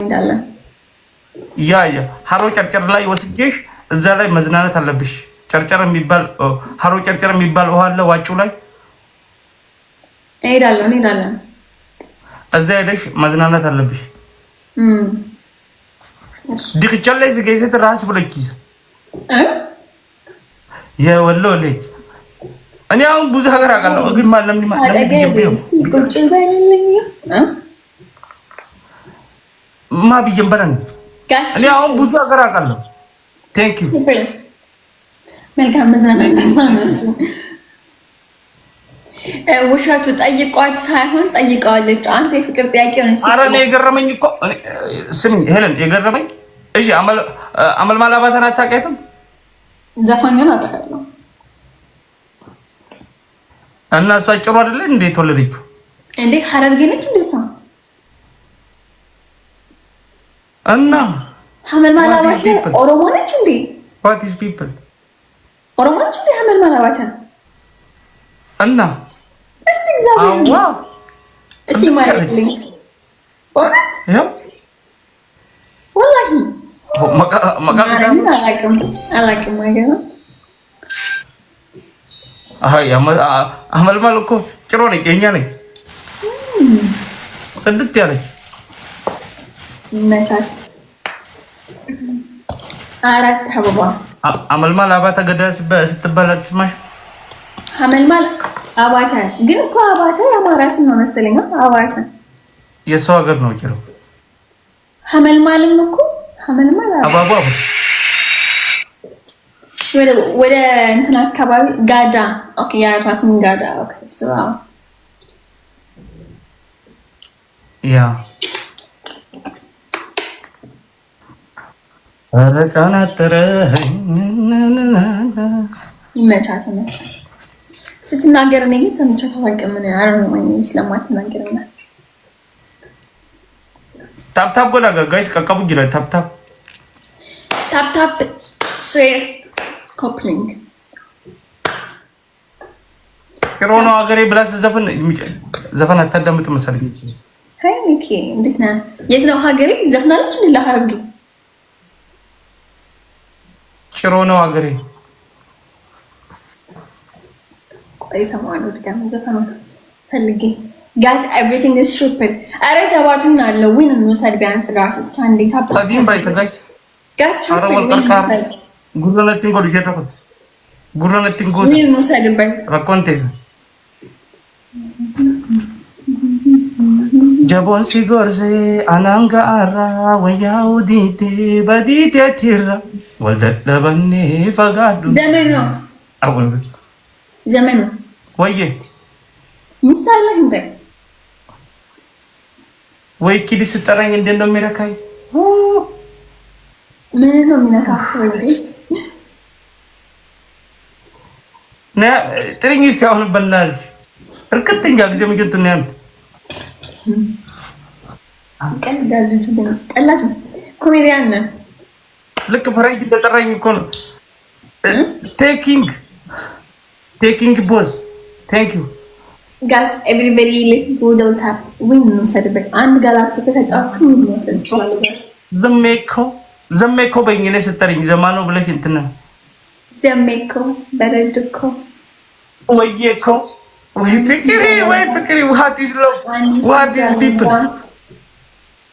እንዳለ ያ ሀሮ ጨርጨር ላይ ወስጄሽ እዛ ላይ መዝናናት አለብሽ። ጨርጨር የሚባል ሀሮ ጨርጨር የሚባል ውሃ አለ ዋጩ ላይ እንሄዳለን። እዛ ሄደሽ መዝናናት አለብሽ። ድክቻል ላይ ዝገይዘት ራስ ብለኪ የወሎ ልጅ እኔ አሁን ብዙ ሀገር አውቃለሁ። ግን ማለም ቁጭ ባይልልኝ ማ ቢጀምበረን እኔ አሁን ብዙ ሀገር አውቃለሁ። ቴንክ ዩ መልካም መዝናናት። ውሸቱ ጠይቋት ሳይሆን ጠይቀዋለች። አንተ የፍቅር ጥያቄ ሆነ። ኧረ እኔ የገረመኝ እኮ ስሚ ሄለን የገረመኝ እሺ አመል ማላባተን አታውቂያትም? ዘፋኙን አውቃለሁ። እና እሷ ጭሩ አይደለ እንዴ ተወለደችው እንዴ? ሐረርጌ ነች እንዴ እሷ? እና አመል ማላባተ ኦሮሞ ነች እንዴ? what is people ኦሮሞ ነች እንዴ አመል ማላባተ? እና እስቲ እግዚአብሔር እስቲ ማርልኝ ኦነት ያው ወላሂ አላውቅም አይገርም። አመል ማል እኮ ጭሮ ነኝ የእኛ ነኝ ስድት ያለች ነቻት አራት አበባ አመልማል አባታ ገዳ ስትባላት ማሽ አመልማል አባታ ግን እኮ አባታ የአማራ ስም ነው መሰለኝ። አባታ የሰው ሀገር ነው ጭሮ አመልማልም እኮ አመልማል አባባ ወደ እንትና አካባቢ ጋዳ ኦኬ ያ ራስም ጋዳ ኦኬ ሶ ያ አረቃና ተረኝ ይመቻት ነው ስትናገር እኔ ግን ሰምቻት አላውቅም። ምን አረን ወይ ስለማትናገርና ታፕታፕ ጎላ ጋይስ ቀቀቡ ይላል ታፕታፕ ሼር ኮፕሊንግ ከሮና ሀገሬ ብላስ ዘፈን አታዳምጥ መሰለኝ። ሃይ ኦኬ እንዴት ነህ? የት ነው ሀገሬ? ዘፍናለች እንዴ ለሀረርጌ? ጭሮ ነው ሀገሬ። ቆይ ሰማዋለሁ ድጋሚ ዘፈኑን ፈልጌ ጋት ኤቭሪቲንግ ኢዝ ሱፐር። አረ ሰባቱን አለው ዊን እንውሰድ ቢያንስ ጋርስ እስኪ አንዴ ታፕ ታዲም ባይተጋች ጋስ ሱፐር ዊን ጉረነቲን ጎል ይጀተኩ ጉረነቲን ጎል ዊን እንውሰድ ባይ ረኮንቴ ጀቦን ሲጎርሴ አናንጋ አራ ወያው ዲቴ በዲቴ ቲራ ወልደለበኔ ፈጋዱ ዘመን ነው አሁን ዘመን ነው ወዬ ምሳሌ እንደ ወይ ኪዲ ስጠራኝ እንዴት ነው የሚረካኝ? ምን ነው የሚነካው ወይ ና ጥሪኝ ሲያሁን በላል እርክትኛ ጊዜ ምንድን ነው ያንተ አንቀል ዳልጁ ግን ቀላጭ ኮሜዲያን ነው። ልክ ፈረንጅ እንደጠራኝ እኮ ነው ቴኪንግ ቦስ ቴንክ ዩ ጋስ ኤቭሪባዲ ሊስን ቱ ዘ ታፕ ዊን ነው ሰደበት አንድ ጋላክሲ ከተጣጣችሁ ምን ነው ሰጥቷል። ዘሜኮ በእንግሊዝ ላይ ስትጠሪኝ ዘማኑ ብለሽ እንትን ነው ዘሜኮ በረድኮ ወይዬኮ ወይ ፍቅሪ what is love what is people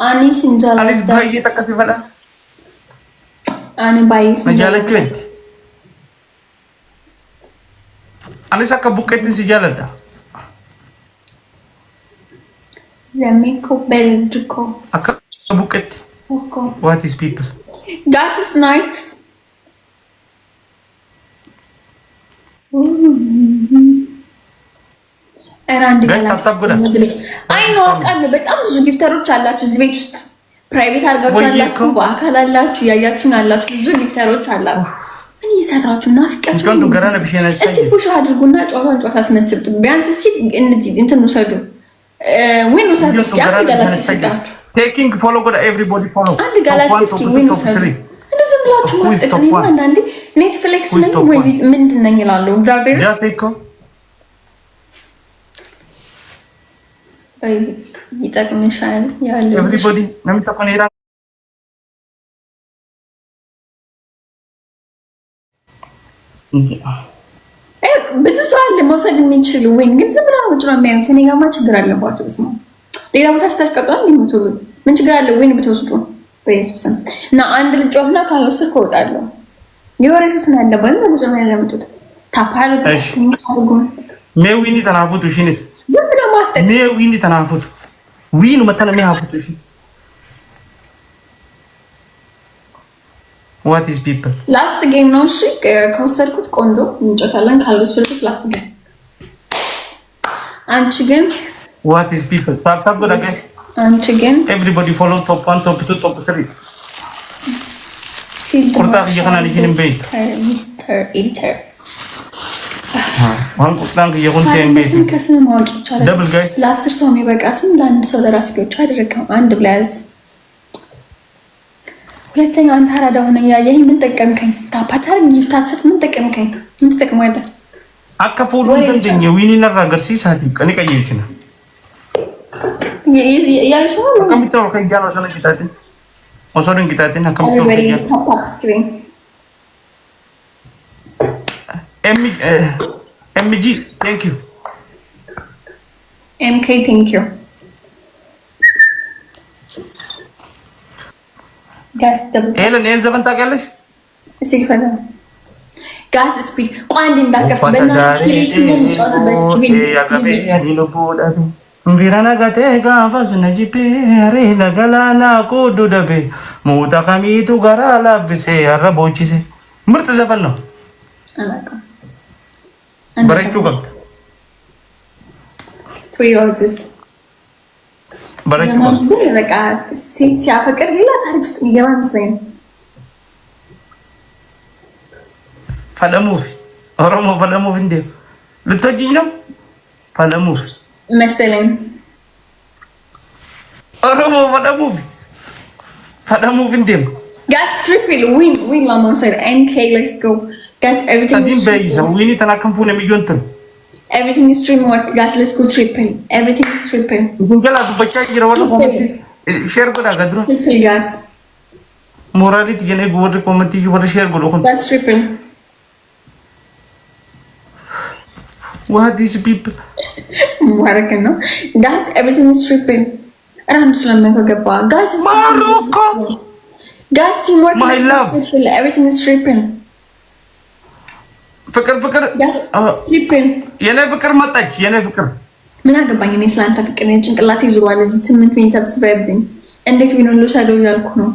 አኒስ እንጃላ አኒስ ባይ ተቀስ ይፈላ አኒ ባይስ መጃለክ ወንት አኒስ አከቡከት ሲጃለዳ ዘሜኮ በረድኮ አከቡከት ኦኮ what is people ጋስ is nice አራንድ ጋላክሲ አይ ነው አውቃለሁ። በጣም ብዙ ጊፍተሮች አላችሁ እዚህ ቤት ውስጥ ፕራይቬት አድርጋችሁ አላችሁ፣ በአካል አላችሁ፣ ያያችሁን አላችሁ፣ ብዙ ጊፍተሮች አላችሁ። ምን እየሰራችሁ ናፍቃችሁ? እንኳን ገራነ ቢሸነሽ እስቲ ፑሽ አድርጉና ጨዋታ አስመስልቱ። ቢያንስ እስቲ እንትን ውሰዱ ዊን ውሰዱ። እስኪ አንድ ጋላክሲ ሰጣችሁ ቴኪንግ ፎሎ ጎዳ ኤቭሪቦዲ ፎሎ አንድ ጋላክሲ እስኪ ዊን ውሰዱ። እንደዚህ ብላችሁ ማስጠቀም አንዳንዴ ኔትፍሊክስ ነኝ ወይ ምንድን ነኝ እላለሁ። እግዚአብሔር ጃፌኮ አይ ይጠቅምሻል ያለው ኤቭሪባዲ ነም ተቆኔራ ብዙ ሰው አለ መውሰድ የሚችል ወይ ግን ዝም ብለው ነው የሚያዩት። እኔ ጋማ ችግር አለባቸው። ስማ ሌላ ቦታ ስታሽቀጥሉ እንደምትሉት ምን ችግር አለ ወይ ብትወስዱ በኢየሱስም እና አንድ ልጅ ወፍና ካልወሰድኩ እወጣለሁ። የወሬቱን ያለበት ነው ብዙ ነው ያለምጡት ታፓል ሜዊኒ ተናፉት እሺ ነሽ ዝም ብለው ማፍጠጥ ሜዊኒ ተናፉት ዊኑ መተነ ሜሃፉት እሺ what is people ላስት ጌም ነው እሺ ከወሰድኩት ቆንጆ እንጨታለን ካልወሰድኩት ላስት ጌም አንቺ ግን what is people tap good again አንቺ ግን everybody follow top 1 top 2 top 3 ቁርጣ ይገና ልጅን ቤት ሚስተር ኤዲተር አሁን ቁርጣን ይገን ቴም ቤት ከስም ማወቅ ይቻላል ደብል ጋይ ለ10 ሰው የሚበቃ ስም ለአንድ ሰው ለራስ ገጭ አደረገው አንድ ብላዝ ሁለተኛ አንተ አራዳ ሆነ ያየህ ምን ጠቀምከኝ ታፓታር ጊፍታስት ምን ጠቀምከኝ ምን ተጠቅማለ አከፉሉ እንደኝ ዊኒ ነራገር ሲሳቲ ቀኒ ቀየችና ያይሾ ኮምፒውተር ከያለው ተነግታቲ ወሰደን ግታቲና ኮምፒውተር ከያ ታፕ ስክሪን MG thank you MK thank you ጋስ ደብል ሄለን ይሄን ዘመን ታውቂያለሽ እስቲ ከፈታ ጋስ ስፒድ ቋንድ እንዳከፍት በእናትህ ሲሪየስ ነው የምጫወትበት ዊን ይሉቡዳቲ ቢራና ጋቴ ጋፋስ ነጂፔ ሬና ገላና ኮዱ ደቤ ሙታ ከሚቱ ጋራ ላፍሴ አረቦቺሴ ምርጥ ዘፈን ነው አላውቅም በረቹ ገብታ ትሪዮትስ በረቹ በቃ ሲያፈቅር ሌላ ታሪክ ውስጥ የሚገባ መስሎኝ ፈለሙፍ ኦሮሞ ፈለሙፍ እንዴ ልትወጂኝ ነው ፈለሙፍ መሰለኝ ኦሮሞ ፈለሙፍ እንዴ ጋስ ትሪፕል ዊን ለመውሰድ MK let's go guys ሰዲን በይዘ ዊኒ ተናከምፉ ነው የሚጆንትን everything is stream work guys let's go triple everything is triple ዝንገላ ዱበቻ ይረወለ ኮሜንት ሼር ጎዳ ገድሩ triple guys ሞራሊት የኔ ጎድ ኮሜንት ይወረ ሼር ጎዶ ኮን guys triple what is people ማረከ ነው guys everything is triple ራንድ ስለምን ከገባ guys ማሮኮ guys teamwork my love triple everything is triple ፍቅር ትሪፕል የኔ ፍቅር መጣች የኔ ፍቅር ምን አገባኝ እኔ ስላንተ ፍቅር ነው ጭንቅላቴ ይዙራል እዚህ 8 ሚኒት ሰብስበብኝ እንዴት ዊን ሁሉ ሰደው ያልኩ ነው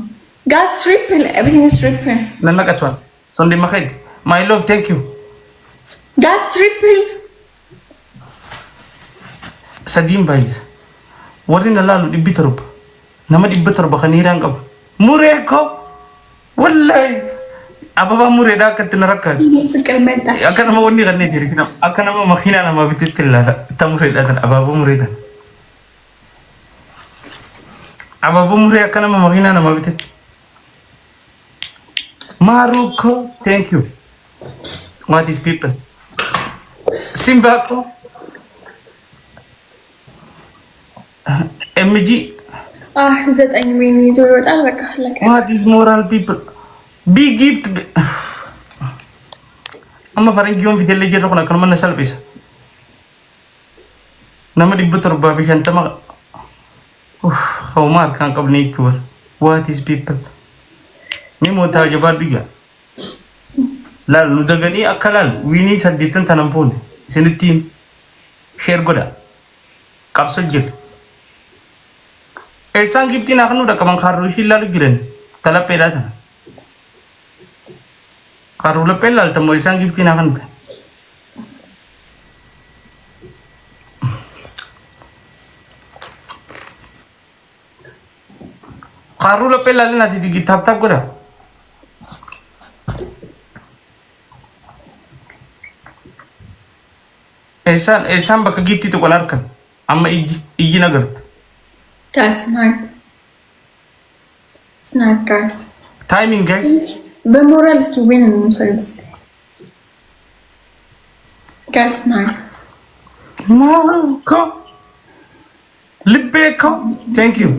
ጋስ ትሪፕል ኤቭሪቲንግ ኢዝ ትሪፕል ለነቀቷል ሶንዲ ማኸይት ማይ ሎቭ ቴንክ ዩ ጋስ ትሪፕል ሰዲም ባይዝ ወሪና ላሉ ዲቢተርብ ነማ ዲቢተርብ ከኒራን ቀብ ሙሬኮ ወላይ አበባ ሙሬዳ ከተነረካል ፍቅር መጣ አከነማ ወኒ ገነ ዲሪክና አከነማ መኪና ነማ ብትትላ ተሙሬዳ አበባ ሙሬዳ አበባ ሙሬ አከነማ መኪና ነማ ብትት ማሩኮ ቴንክ ዩ ዋት ኢዝ ፒፕል ሲምባኮ MG ዘጠኝ ዊን ይዞ ይወጣል በቃ ለካ ዋት ኢዝ ሞራል ፒፕል big gift amma farangiyon fidelle jedho kana kan manna salbisa nama dibbutar ba bi shantama khawmar kan qabni kubar what is people ni mota jaba diga la lu dagani akalal wini saditan tanampone sinitim share goda kapsul jil esan giftina kanu da kaman kharu hilalu giren tala pedata Karula pelal temo isang giftin akan ba? Karula pelal na titigi tap ko na. Esan baka gifti to kanar kan. Amma igi na garat. Guys, smart guys. Timing guys. በሞራል እስኪ ዊን ነው ሰልስ ጋስ ና ማሩኮ ልቤኮ thank you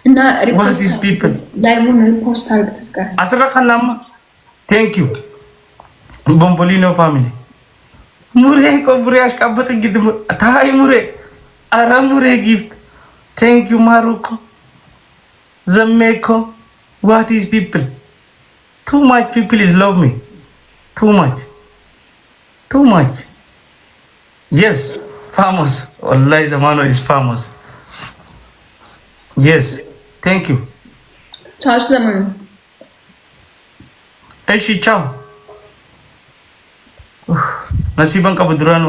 እና what is people ላይቡን ሪፖስት አድርጉት ጋር አስረከላማ thank you ቦምቦሊኖ ፋሚሊ ሙሬ ኮብሬ አሽቃበጥ ግድ ታይ ሙሬ አራ ሙሬ ጊፍት thank you ማሩኮ ዘሜኮ what is people too much people is love me too much yes famous wallahi zamano is famous yes thank you ቻው ዘመኑ እሺ ቻው ነሲበን ቀብድራን